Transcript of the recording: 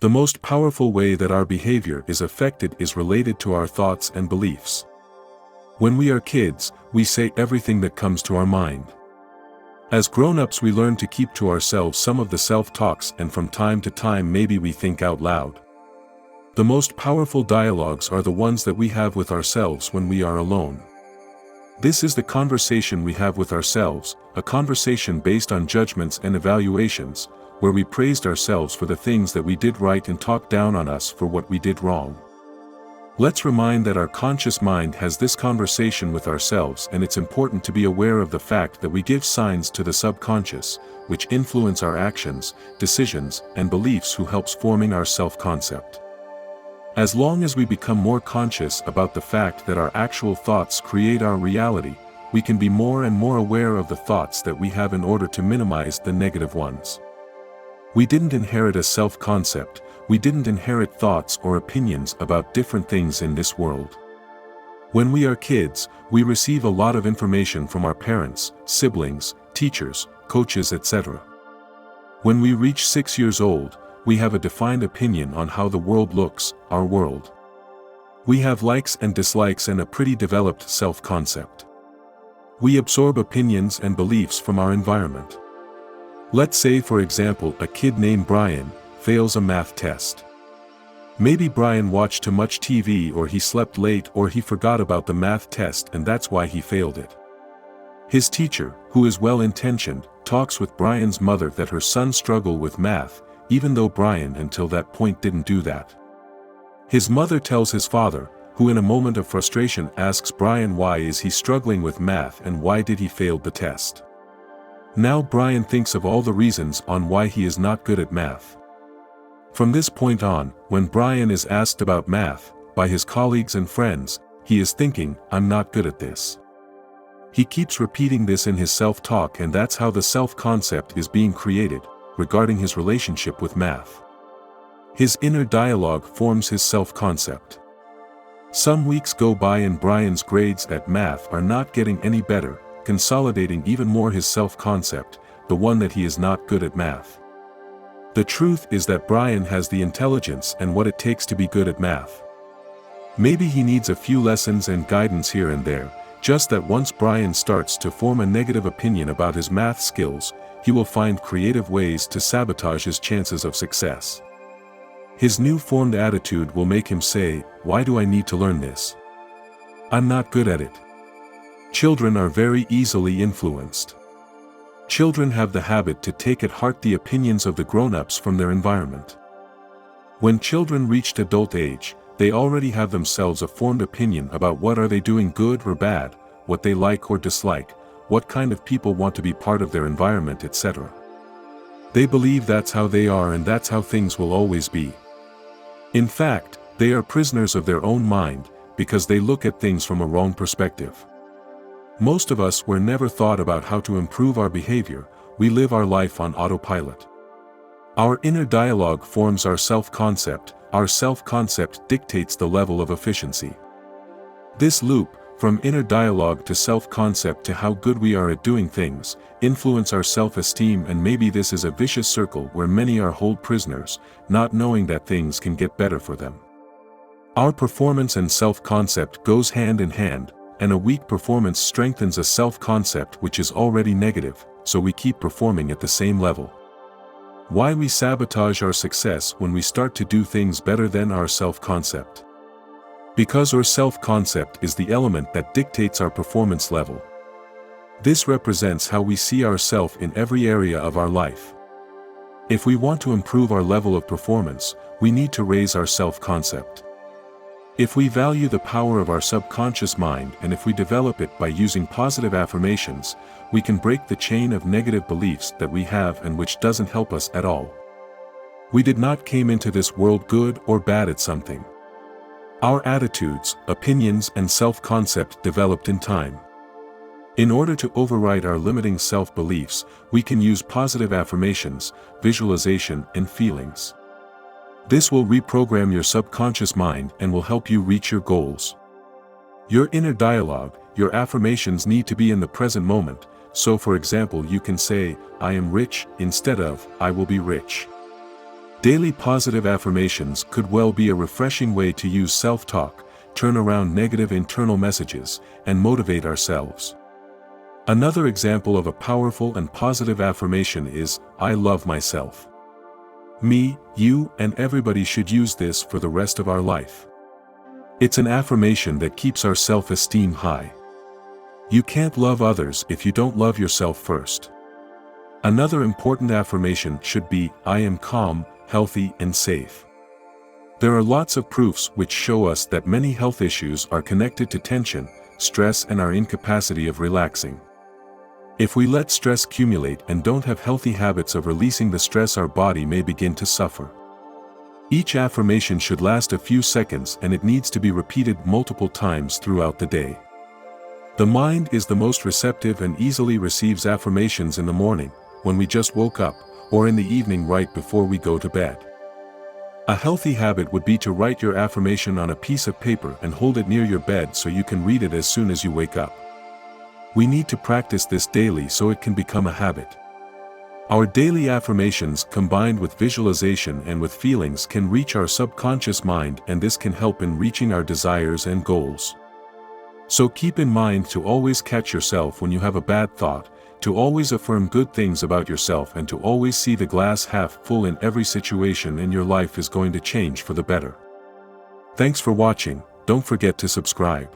The most powerful way that our behavior is affected is related to our thoughts and beliefs. When we are kids, we say everything that comes to our mind. As grown-ups, we learn to keep to ourselves some of the self-talks, and from time to time maybe we think out loud. The most powerful dialogues are the ones that we have with ourselves when we are alone. This is the conversation we have with ourselves, a conversation based on judgments and evaluations, where we praised ourselves for the things that we did right and talked down on us for what we did wrong. Let's remind that our conscious mind has this conversation with ourselves, and it's important to be aware of the fact that we give signs to the subconscious, which influence our actions, decisions, and beliefs, who helps forming our self-concept. As long as we become more conscious about the fact that our actual thoughts create our reality, we can be more and more aware of the thoughts that we have in order to minimize the negative ones. We didn't inherit a self-concept, we didn't inherit thoughts or opinions about different things in this world. When we are kids, we receive a lot of information from our parents, siblings, teachers, coaches, etc. When we reach 6 years old, we have a defined opinion on how the world looks, our world. We have likes and dislikes and a pretty developed self-concept. We absorb opinions and beliefs from our environment. Let's say, for example, a kid named Brian fails a math test. Maybe Brian watched too much TV, or he slept late, or he forgot about the math test, and that's why he failed it. His teacher, who is well-intentioned, talks with Brian's mother that her son struggled with math, even though Brian until that point didn't do that. His mother tells his father, who in a moment of frustration asks Brian why is he struggling with math and why did he fail the test. Now Brian thinks of all the reasons on why he is not good at math. From this point on, when Brian is asked about math by his colleagues and friends, he is thinking, I'm not good at this. He keeps repeating this in his self-talk, and that's how the self-concept is being created regarding his relationship with math. His inner dialogue forms his self-concept. Some weeks go by and Brian's grades at math are not getting any better, consolidating even more his self-concept, the one that he is not good at math. The truth is that Brian has the intelligence and what it takes to be good at math. Maybe he needs a few lessons and guidance here and there, just that once Brian starts to form a negative opinion about his math skills, he will find creative ways to sabotage his chances of success. His new formed attitude will make him say, why do I need to learn this? I'm not good at it. Children are very easily influenced. Children have the habit to take at heart the opinions of the grown-ups from their environment. When children reach adult age, they already have themselves a formed opinion about what are they doing good or bad, what they like or dislike, what kind of people want to be part of their environment, etc. They believe that's how they are and that's how things will always be. In fact, they are prisoners of their own mind, because they look at things from a wrong perspective. Most of us were never thought about how to improve our behavior, we live our life on autopilot. Our inner dialogue forms our self-concept dictates the level of efficiency. This loop, from inner dialogue to self-concept to how good we are at doing things, influence our self-esteem, and maybe this is a vicious circle where many are held prisoners, not knowing that things can get better for them. Our performance and self-concept goes hand in hand, and a weak performance strengthens a self-concept which is already negative, so we keep performing at the same level. Why we sabotage our success when we start to do things better than our self-concept? Because our self-concept is the element that dictates our performance level. This represents how we see ourselves in every area of our life. If we want to improve our level of performance, we need to raise our self-concept. If we value the power of our subconscious mind, and if we develop it by using positive affirmations, we can break the chain of negative beliefs that we have and which doesn't help us at all. We did not came into this world good or bad at something. Our attitudes, opinions, and self-concept developed in time. In order to override our limiting self-beliefs, we can use positive affirmations, visualization, and feelings. This will reprogram your subconscious mind and will help you reach your goals. Your inner dialogue, your affirmations need to be in the present moment, so for example you can say, I am rich, instead of, I will be rich. Daily positive affirmations could well be a refreshing way to use self-talk, turn around negative internal messages, and motivate ourselves. Another example of a powerful and positive affirmation is, "I love myself." Me, you, and everybody should use this for the rest of our life. It's an affirmation that keeps our self-esteem high. You can't love others if you don't love yourself first. Another important affirmation should be, "I am calm, healthy, and safe." There are lots of proofs which show us that many health issues are connected to tension, stress, and our incapacity of relaxing. If we let stress accumulate and don't have healthy habits of releasing the stress, our body may begin to suffer. Each affirmation should last a few seconds, and it needs to be repeated multiple times throughout the day. The mind is the most receptive and easily receives affirmations in the morning, when we just woke up, or in the evening right before we go to bed. A healthy habit would be to write your affirmation on a piece of paper and hold it near your bed so you can read it as soon as you wake up. We need to practice this daily so it can become a habit. Our daily affirmations combined with visualization and with feelings can reach our subconscious mind, and this can help in reaching our desires and goals. So keep in mind to always catch yourself when you have a bad thought, to always affirm good things about yourself, and to always see the glass half full in every situation, and your life is going to change for the better. Thanks for watching. Don't forget to subscribe.